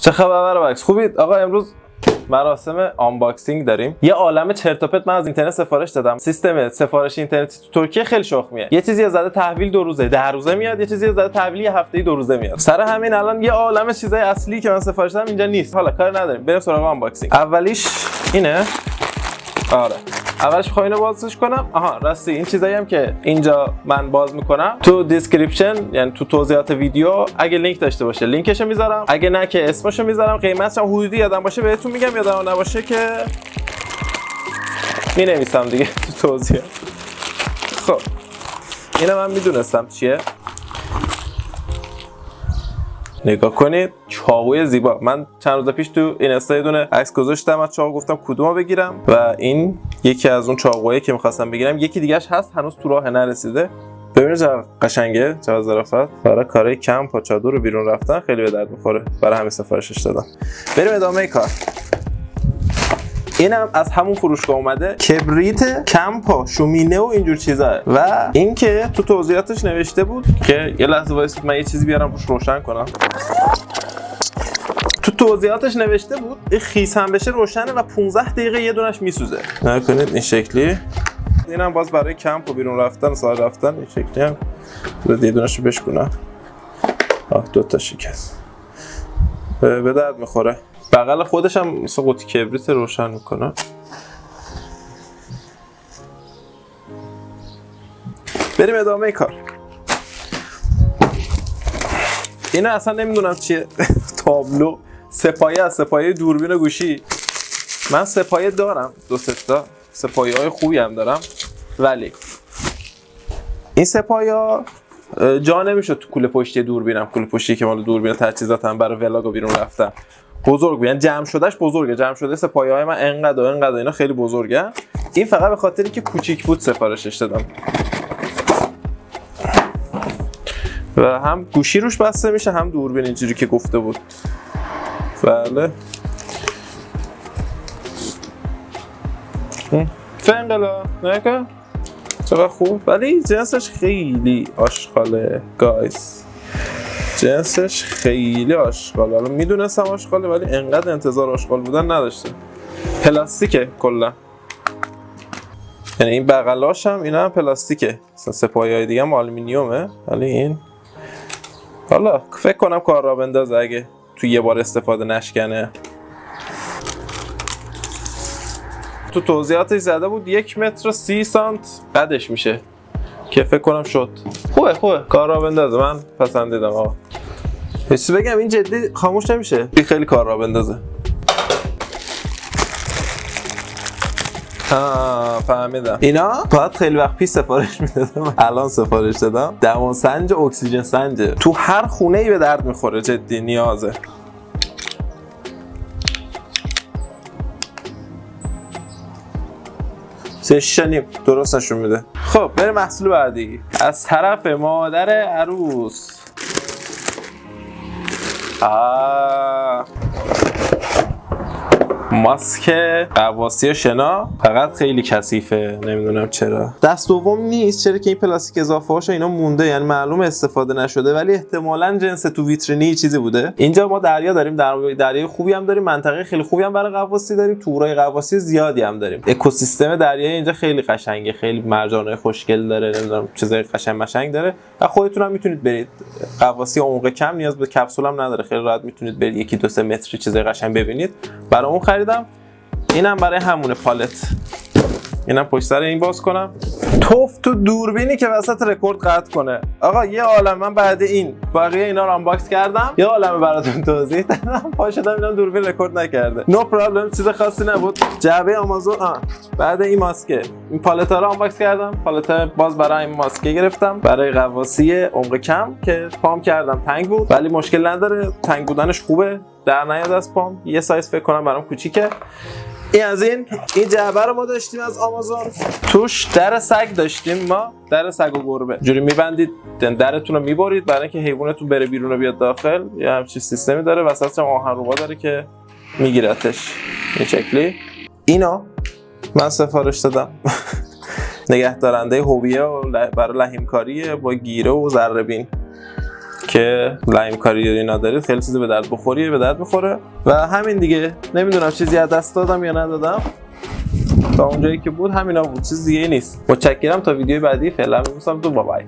چه خبر بکس؟ خوبید آقا؟ امروز مراسم آنباکسینگ داریم. یه عالمه چرت و پرت من از اینترنت سفارش دادم. سیستم سفارش اینترنتی تو ترکیه خیلی شخمیه. یه چیزی از زده تحویل 2 روزه 10 روزه میاد، یه چیزی از زده تحویل یه هفته 2 روزه میاد. سر همین الان یه عالمه چیزای اصلی که من سفارش دادم اینجا نیست. حالا کار نداریم، بریم سراغ آنباکسینگ. اولیش اینه. آره اولش میخوام اینو بازش کنم. آها راستی این چیزایی هم که اینجا من باز میکنم تو دیسکریپشن، یعنی تو توضیحات ویدیو اگه لینک داشته باشه لینکشو میذارم، اگه نه که اسمشو میذارم. قیمتش هم حدودی یادم باشه بهتون میگم، یادم نباشه که مینویسم دیگه تو توضیحات. خب اینو من میدونستم چیه. نگاه کنید چاقوی زیبا. من چند روز پیش تو اینستا یه دونه عکس گذاشتم از چاقو، گفتم کدومو بگیرم و این یکی از اون چاقوهایی که می‌خواستم بگیرم. یکی دیگه‌اش هست هنوز تو راه نرسیده. ببینید چقدر قشنگه، چقدر ظرافت. برای کارهای کم پا چادر رو بیرون رفتن خیلی به درد می‌خوره. برای همین سفارشش دادم. بریم ادامه کار. اینم از همون فروشگاه اومده، کبریت کمپا شومینه و اینجور چیزا. و این که تو توضیحاتش نوشته بود که یه لحظه وایسید من یه چیزی بیارم روش روشن کنم. تو توضیحاتش نوشته بود این خیس هم بشه روشنه و 15 دقیقه یه دونش میسوزه. نگاه کنید این شکلی. اینم باز برای کمپ و بیرون رفتن و سال رفتن این شکلی هم یه دونش رو بشکنم. دو تا شکست. به درد میخوره. بغل خودش هم مثل قوطی کبریت روشن میکنه. بریم ادامه کار. اینو اصلا نمیدونم چیه. تابلو سپایه از سپایه دوربین گوشی. من سپایه دارم 2-3 تا سپایه های خوبی هم دارم، ولی این سپایه جا نمیشه تو کوله پشتی دوربینم. کوله پشتی که مال دوربین تجهیزاتم برای ولاگ و بیرون رفتن بزرگ، یعنی جمع شدهش بزرگه. جمع شده سپایه‌های من انقدر و انقدر اینا خیلی بزرگه. این فقط به خاطری که کوچیک بود سفارشش دادم. و هم گوشی روش بسته میشه هم دوربین اینجوری که گفته بود. بله. فنگلا نگاه چقدر خوب، ولی جنسش خیلی آشغاله گایز. جنسش خیلی آشغال. حالا میدونستم آشغاله ولی انقدر انتظار آشغال بودن نداشتم. پلاستیکه کلا، یعنی این بغلاش هم اینا هم پلاستیکه. مثلا سپایه‌های دیگه هم آلومینیومه، ولی این حالا فکر کنم کار را بندازه اگه تو یه بار استفاده نشکنه. تو توضیحاتش زده بود 1.30 متر قدش میشه که فکر کنم شد. خوبه کار را بندازه. من پسندیدم آقا. حسی بگم این جدی خاموش نمیشه. این خیلی کار را بندازه. فهمیدم. اینا باید خیلی وقت پیش سفارش میدادم، الان سفارش دادم. دماسنج اکسیژن سنجه. تو هر خونه ای به درد میخوره، جدی نیازه. سشنیم درست نشون میده. خب بریم محصول بعدی. از طرف مادر عروس. ماسک غواصی شنا، فقط خیلی کثیفه، نمیدونم چرا. دست دوم نیست، چرا که این پلاستیک اضافه هاش اینا مونده، یعنی معلومه استفاده نشده، ولی احتمالاً جنس تو ویترینی چیزی بوده. اینجا ما دریا داریم، دریای خوبی هم داریم، منطقه خیلی خوبی هم برای غواصی داریم، تورای غواصی زیادی هم داریم. اکوسیستم دریایی اینجا خیلی قشنگه، خیلی مرجانای خوشگل داره، نمیدونم چیزای قشنگ داره و خودتون هم میتونید برید. غواصی عمق کم نیاز به کپسول هم نداره، خیلی راحت میتونید برید 1-2 متری چیزای قشنگ ببینید. برای اون خریدم. اینم برای همونه پالت. اینم پشت سر این باز کنم. توف تو دوربینی که وسط رکورد قطع کنه. آقا یه عالم من بعد این بقیه اینا رو آنباکس کردم، یه عالمه براتون توضیح دادم. پا شدم اینم دوربین رکورد نکرده. نو پرابلم، چیز خاصی نبود. جعبه آمازون. بعد این ماسکه، این پالتا رو آنباکس کردم. پالتا باز برای این ماسکه گرفتم برای غواصی عمق کم که پام کردم تنگ بود، ولی مشکل نداره، تنگ بودنش خوبه، در نیاد از پام. یه سایز فکر کنم برام کوچیکه. این از این جعبه رو ما داشتیم از آمازون. توش در سگ داشتیم ما، در سگ و گربه. جوری میبندید درتون رو میبرید برای اینکه حیوانتون بره بیرون و بیاد داخل. یه همچین سیستمی داره، وسطش هم آهن‌ربا داره که میگیرتش این شکلی. اینا من سفارش دادم. نگهدارنده هویه و برای لحیم کاریه با گیره و ذره بین. که لایم کاری اینا دارید خیلی چیز به درد بخوریه، به درد میخوره. و همین دیگه. نمیدونم چیزی از دست دادم یا ندادم. تا اونجایی که بود همینا بود، چیز دیگه نیست. متشکرم. تا ویدیو بعدی فعلا میبوسم تو، بای بای.